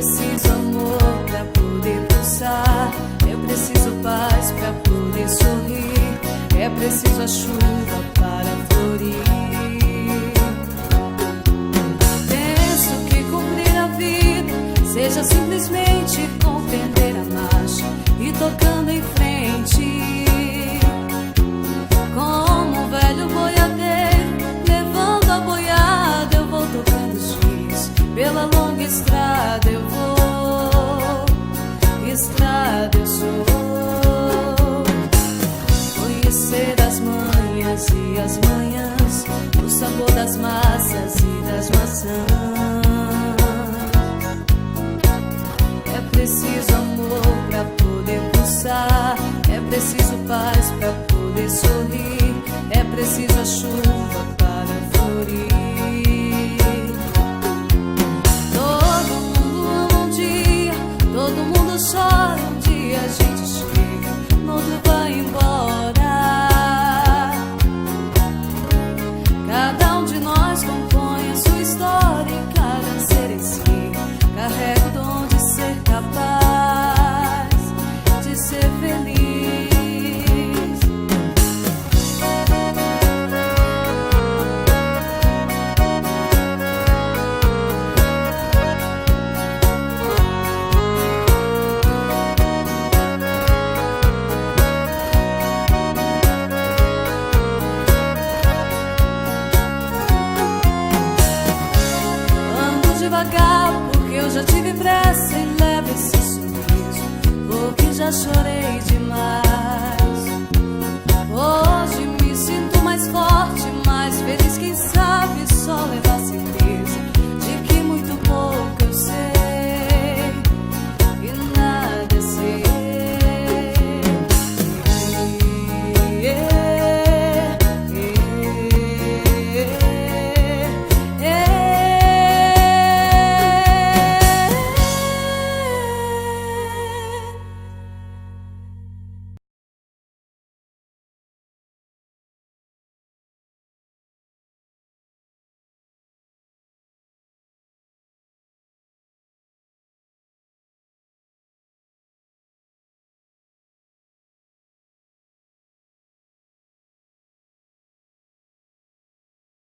preciso amor pra poder pulsar, é preciso paz pra poder sorrir, é preciso a chuva para florir. Penso que cumprir a vida seja simplesmente compreender a marcha e tocando em frente, como um velho boiadeiro levando a boiada. Eu vou tocando os dias pela longa estrada, eu vou, estrada eu sou. Conhecer as manhas e as manhãs, o sabor das massas e das maçãs. É preciso amor pra poder pulsar, é preciso paz pra poder sorrir, é preciso a chuva para florir. Todo mundo ama um dia, todo mundo chora um dia, a gente chega, no outro vai embora. Cada um de nós compõe a sua história e cada ser em si carrega o dom de ser capaz de ser feliz. Devagar, porque eu já tive pressa e levo esse sorriso, porque já chorei demais. Hoje me sinto mais forte, mais feliz, quem sabe só levar